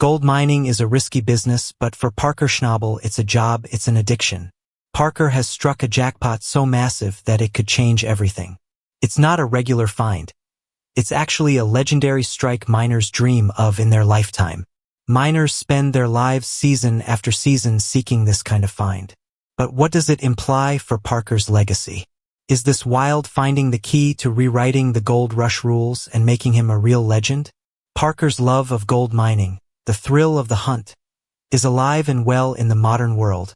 Gold mining is a risky business, but for Parker Schnabel, it's a job, it's an addiction. Parker has struck a jackpot so massive that it could change everything. It's not a regular find. It's actually a legendary strike miners dream of in their lifetime. Miners spend their lives season after season seeking this kind of find. But what does it imply for Parker's legacy? Is this wild finding the key to rewriting the gold rush rules and making him a real legend? Parker's love of gold mining, the thrill of the hunt, is alive and well in the modern world,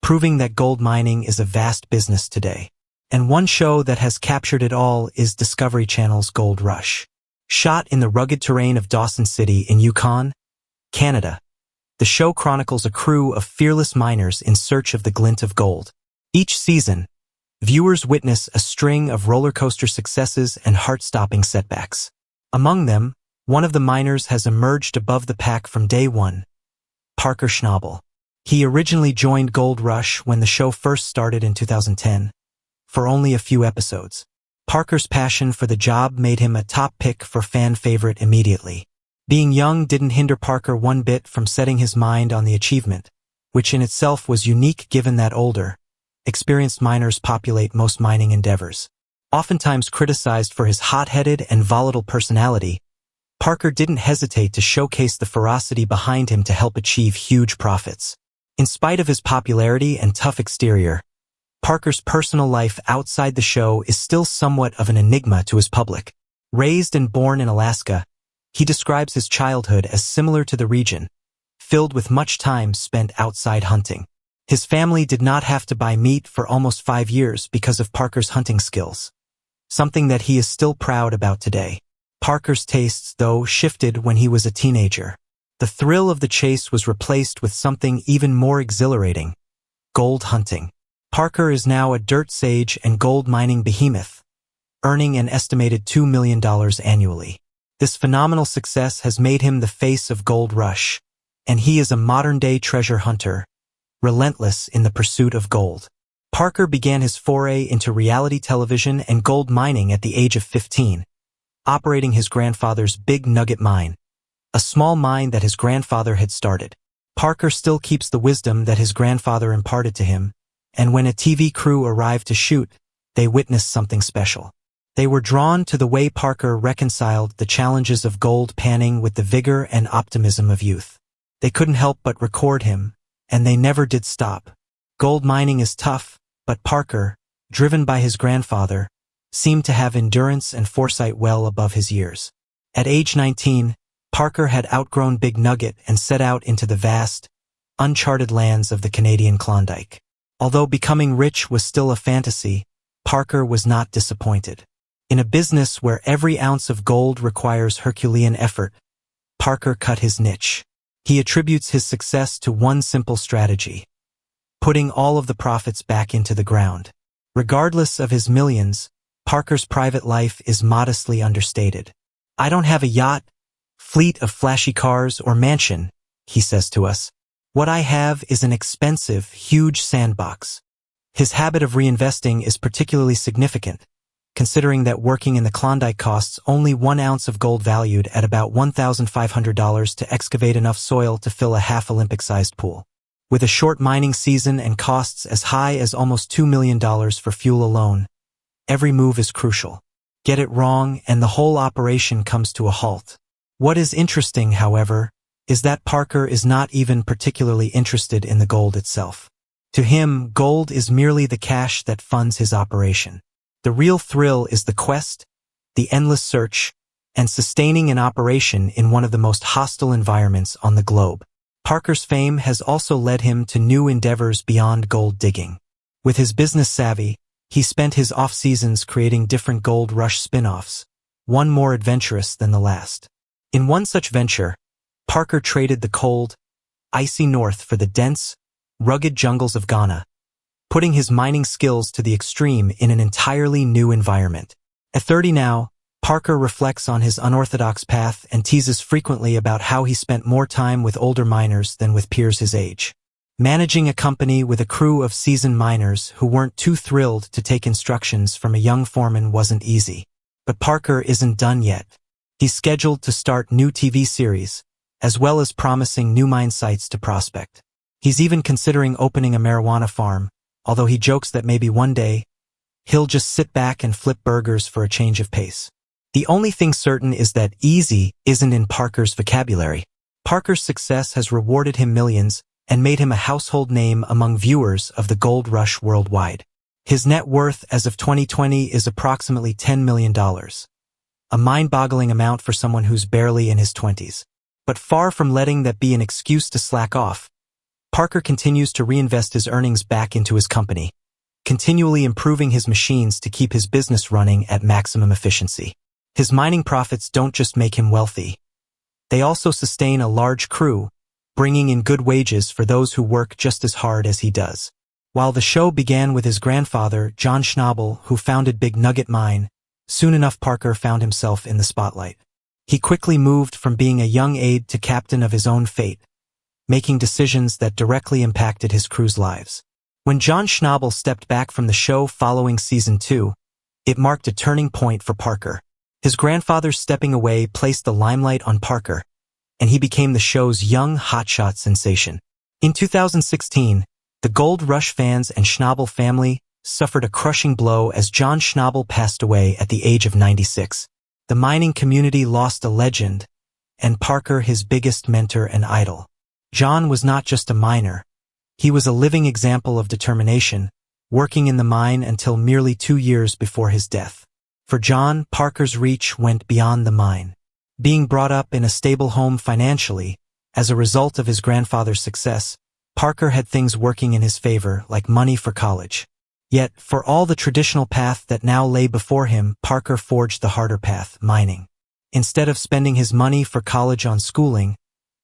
proving that gold mining is a vast business today. And one show that has captured it all is Discovery Channel's Gold Rush. Shot in the rugged terrain of Dawson City in Yukon, Canada, the show chronicles a crew of fearless miners in search of the glint of gold. Each season, viewers witness a string of roller coaster successes and heart-stopping setbacks. Among them, one of the miners has emerged above the pack from day one, Parker Schnabel. He originally joined Gold Rush when the show first started in 2010, for only a few episodes. Parker's passion for the job made him a top pick for fan favorite immediately. Being young didn't hinder Parker one bit from setting his mind on the achievement, which in itself was unique given that older, experienced miners populate most mining endeavors. Oftentimes criticized for his hot-headed and volatile personality, Parker didn't hesitate to showcase the ferocity behind him to help achieve huge profits. In spite of his popularity and tough exterior, Parker's personal life outside the show is still somewhat of an enigma to his public. Raised and born in Alaska, he describes his childhood as similar to the region, filled with much time spent outside hunting. His family did not have to buy meat for almost 5 years because of Parker's hunting skills, something that he is still proud about today. Parker's tastes, though, shifted when he was a teenager. The thrill of the chase was replaced with something even more exhilarating: gold hunting. Parker is now a dirt sage and gold mining behemoth, earning an estimated $2 million annually. This phenomenal success has made him the face of Gold Rush, and he is a modern-day treasure hunter, relentless in the pursuit of gold. Parker began his foray into reality television and gold mining at the age of 15, operating his grandfather's Big Nugget mine, a small mine that his grandfather had started. Parker still keeps the wisdom that his grandfather imparted to him, and when a TV crew arrived to shoot, they witnessed something special. They were drawn to the way Parker reconciled the challenges of gold panning with the vigor and optimism of youth. They couldn't help but record him, and they never did stop. Gold mining is tough, but Parker, driven by his grandfather, seemed to have endurance and foresight well above his years. At age 19, Parker had outgrown Big Nugget and set out into the vast, uncharted lands of the Canadian Klondike. Although becoming rich was still a fantasy, Parker was not disappointed. In a business where every ounce of gold requires Herculean effort, Parker cut his niche. He attributes his success to one simple strategy: putting all of the profits back into the ground. Regardless of his millions, Parker's private life is modestly understated. "I don't have a yacht, fleet of flashy cars, or mansion," he says to us. "What I have is an expensive, huge sandbox." His habit of reinvesting is particularly significant, considering that working in the Klondike costs only 1 ounce of gold valued at about $1,500 to excavate enough soil to fill a half-Olympic-sized pool. With a short mining season and costs as high as almost $2 million for fuel alone, every move is crucial. Get it wrong, and the whole operation comes to a halt. What is interesting, however, is that Parker is not even particularly interested in the gold itself. To him, gold is merely the cash that funds his operation. The real thrill is the quest, the endless search, and sustaining an operation in one of the most hostile environments on the globe. Parker's fame has also led him to new endeavors beyond gold digging. With his business savvy, he spent his off-seasons creating different Gold Rush spin-offs, one more adventurous than the last. In one such venture, Parker traded the cold, icy north for the dense, rugged jungles of Ghana, putting his mining skills to the extreme in an entirely new environment. At 30 now, Parker reflects on his unorthodox path and teases frequently about how he spent more time with older miners than with peers his age. Managing a company with a crew of seasoned miners who weren't too thrilled to take instructions from a young foreman wasn't easy. But Parker isn't done yet. He's scheduled to start new TV series, as well as promising new mine sites to prospect. He's even considering opening a marijuana farm, although he jokes that maybe one day, he'll just sit back and flip burgers for a change of pace. The only thing certain is that easy isn't in Parker's vocabulary. Parker's success has rewarded him millions and made him a household name among viewers of the gold rush worldwide. His net worth as of 2020 is approximately $10 million, a mind-boggling amount for someone who's barely in his 20s. But far from letting that be an excuse to slack off, Parker continues to reinvest his earnings back into his company, continually improving his machines to keep his business running at maximum efficiency. His mining profits don't just make him wealthy. They also sustain a large crew, bringing in good wages for those who work just as hard as he does. While the show began with his grandfather, John Schnabel, who founded Big Nugget Mine, soon enough Parker found himself in the spotlight. He quickly moved from being a young aide to captain of his own fate, making decisions that directly impacted his crew's lives. When John Schnabel stepped back from the show following season 2, it marked a turning point for Parker. His grandfather's stepping away placed the limelight on Parker, and he became the show's young hotshot sensation. In 2016, the Gold Rush fans and Schnabel family suffered a crushing blow as John Schnabel passed away at the age of 96. The mining community lost a legend, and Parker his biggest mentor and idol. John was not just a miner. He was a living example of determination, working in the mine until merely 2 years before his death. For John, Parker's reach went beyond the mine. Being brought up in a stable home financially, as a result of his grandfather's success, Parker had things working in his favor, like money for college. Yet, for all the traditional path that now lay before him, Parker forged the harder path, mining. Instead of spending his money for college on schooling,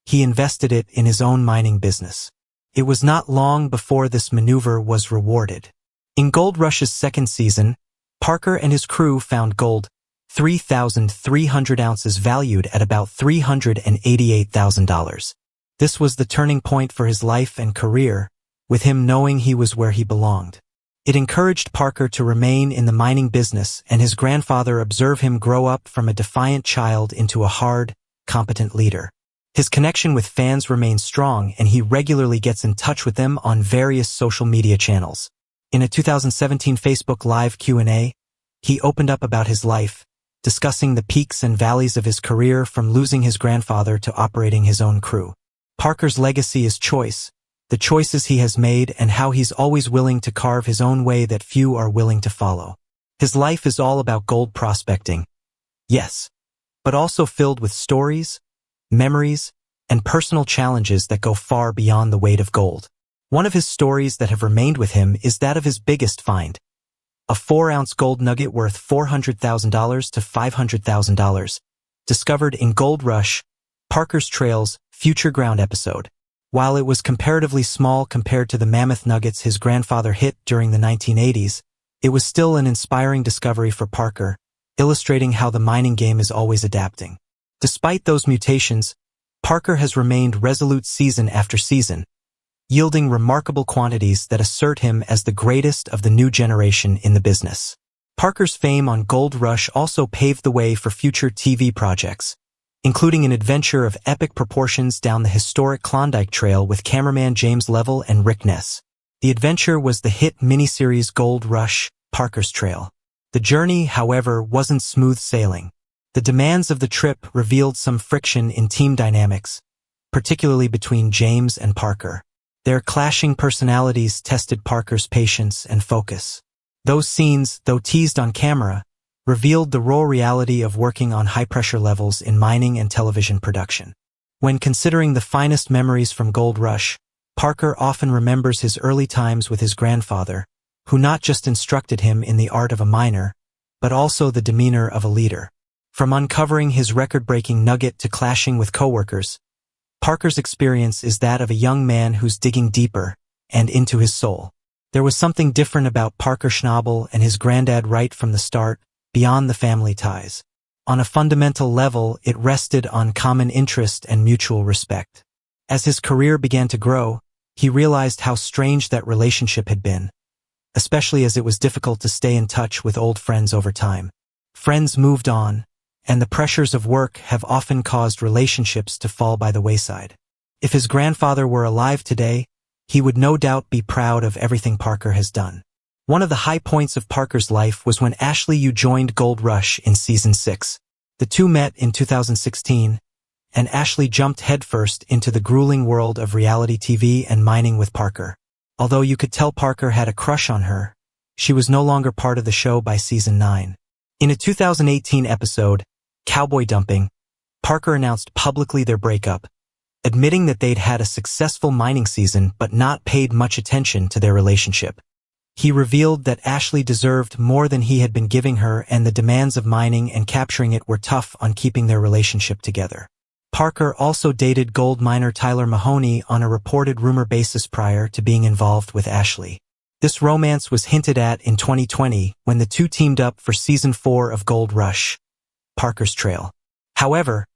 he invested it in his own mining business. It was not long before this maneuver was rewarded. In Gold Rush's second season, Parker and his crew found gold, 3,300 ounces valued at about $388,000. This was the turning point for his life and career, with him knowing he was where he belonged. It encouraged Parker to remain in the mining business, and his grandfather observed him grow up from a defiant child into a hard, competent leader. His connection with fans remains strong, and he regularly gets in touch with them on various social media channels. In a 2017 Facebook Live Q&A, he opened up about his life, discussing the peaks and valleys of his career from losing his grandfather to operating his own crew. Parker's legacy is choice, the choices he has made and how he's always willing to carve his own way that few are willing to follow. His life is all about gold prospecting, yes, but also filled with stories, memories, and personal challenges that go far beyond the weight of gold. One of his stories that have remained with him is that of his biggest find, a 4-ounce gold nugget worth $400,000 to $500,000, discovered in Gold Rush, Parker's Trails Future Ground episode. While it was comparatively small compared to the mammoth nuggets his grandfather hit during the 1980s, it was still an inspiring discovery for Parker, illustrating how the mining game is always adapting. Despite those mutations, Parker has remained resolute season after season, yielding remarkable quantities that assert him as the greatest of the new generation in the business. Parker's fame on Gold Rush also paved the way for future TV projects, including an adventure of epic proportions down the historic Klondike Trail with cameraman James Level and Rick Ness. The adventure was the hit miniseries Gold Rush, Parker's Trail. The journey, however, wasn't smooth sailing. The demands of the trip revealed some friction in team dynamics, particularly between James and Parker. Their clashing personalities tested Parker's patience and focus. Those scenes, though teased on camera, revealed the raw reality of working on high-pressure levels in mining and television production. When considering the finest memories from Gold Rush, Parker often remembers his early times with his grandfather, who not just instructed him in the art of a miner, but also the demeanor of a leader. From uncovering his record-breaking nugget to clashing with coworkers, Parker's experience is that of a young man who's digging deeper and into his soul. There was something different about Parker Schnabel and his granddad right from the start, beyond the family ties. On a fundamental level, it rested on common interest and mutual respect. As his career began to grow, he realized how strange that relationship had been, especially as it was difficult to stay in touch with old friends over time. Friends moved on, and the pressures of work have often caused relationships to fall by the wayside. If his grandfather were alive today, he would no doubt be proud of everything Parker has done. One of the high points of Parker's life was when Ashley Yu joined Gold Rush in Season 6. The two met in 2016, and Ashley jumped headfirst into the grueling world of reality TV and mining with Parker. Although you could tell Parker had a crush on her, she was no longer part of the show by Season 9. In a 2018 episode, Cowboy Dumping, Parker announced publicly their breakup, admitting that they'd had a successful mining season but not paid much attention to their relationship. He revealed that Ashley deserved more than he had been giving her, and the demands of mining and capturing it were tough on keeping their relationship together. Parker also dated gold miner Tyler Mahoney on a reported rumor basis prior to being involved with Ashley. This romance was hinted at in 2020 when the two teamed up for Season 4 of Gold Rush, Parker's Trail. However,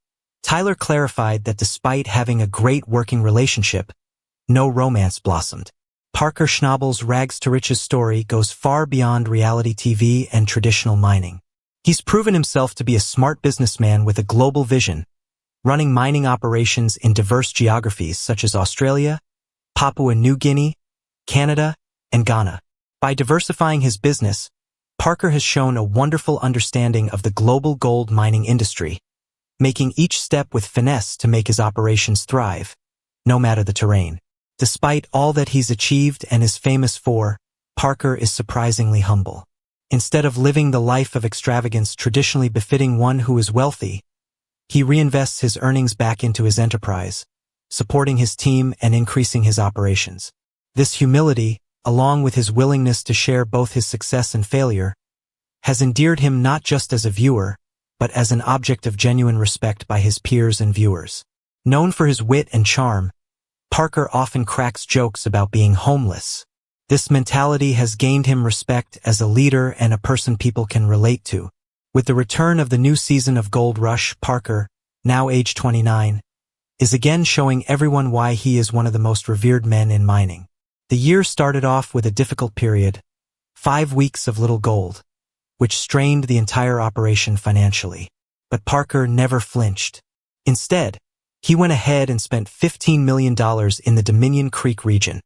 Tyler clarified that despite having a great working relationship, no romance blossomed. Parker Schnabel's rags to riches story goes far beyond reality TV and traditional mining. He's proven himself to be a smart businessman with a global vision, running mining operations in diverse geographies such as Australia, Papua New Guinea, Canada, and Ghana. By diversifying his business, Parker has shown a wonderful understanding of the global gold mining industry, making each step with finesse to make his operations thrive, no matter the terrain. Despite all that he's achieved and is famous for, Parker is surprisingly humble. Instead of living the life of extravagance traditionally befitting one who is wealthy, he reinvests his earnings back into his enterprise, supporting his team and increasing his operations. This humility, along with his willingness to share both his success and failure, has endeared him not just as a viewer, but as an object of genuine respect by his peers and viewers. Known for his wit and charm, Parker often cracks jokes about being homeless. This mentality has gained him respect as a leader and a person people can relate to. With the return of the new season of Gold Rush, Parker, now age 29, is again showing everyone why he is one of the most revered men in mining. The year started off with a difficult period, 5 weeks of little gold, which strained the entire operation financially. But Parker never flinched. Instead, he went ahead and spent $15 million in the Dominion Creek region,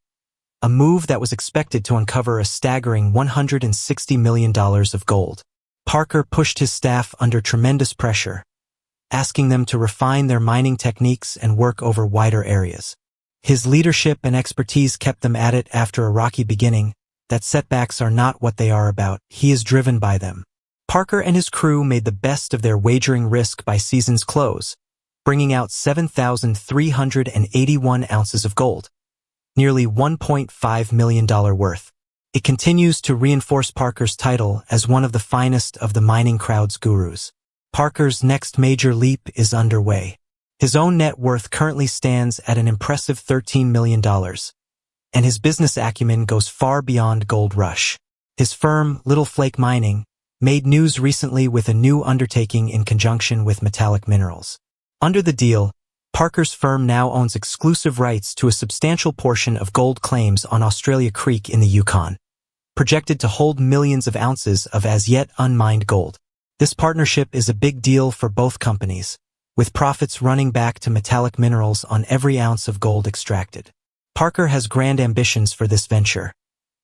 a move that was expected to uncover a staggering $160 million of gold. Parker pushed his staff under tremendous pressure, asking them to refine their mining techniques and work over wider areas. His leadership and expertise kept them at it after a rocky beginning. That setbacks are not what they are about. He is driven by them. Parker and his crew made the best of their wagering risk by season's close, bringing out 7,381 ounces of gold, nearly $1.5 million worth. It continues to reinforce Parker's title as one of the finest of the mining crowd's gurus. Parker's next major leap is underway. His own net worth currently stands at an impressive $13 million, and his business acumen goes far beyond Gold Rush. His firm, Little Flake Mining, made news recently with a new undertaking in conjunction with Metallic Minerals. Under the deal, Parker's firm now owns exclusive rights to a substantial portion of gold claims on Australia Creek in the Yukon, projected to hold millions of ounces of as-yet unmined gold. This partnership is a big deal for both companies, with profits running back to Metallic Minerals on every ounce of gold extracted. Parker has grand ambitions for this venture,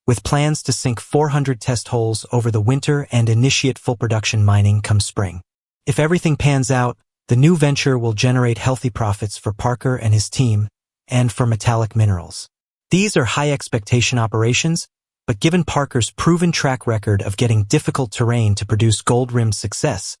with plans to sink 400 test holes over the winter and initiate full production mining come spring. If everything pans out, the new venture will generate healthy profits for Parker and his team, and for Metallic Minerals. These are high expectation operations, but given Parker's proven track record of getting difficult terrain to produce gold-rimmed success,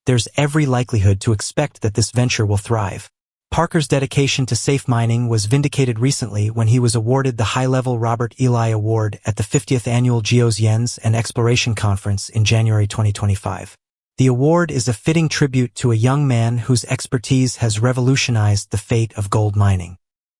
there's every likelihood to expect that this venture will thrive. Parker's dedication to safe mining was vindicated recently when he was awarded the high-level Robert Ely Award at the 50th Annual Geosciences and Exploration Conference in January 2025. The award is a fitting tribute to a young man whose expertise has revolutionized the fate of gold mining.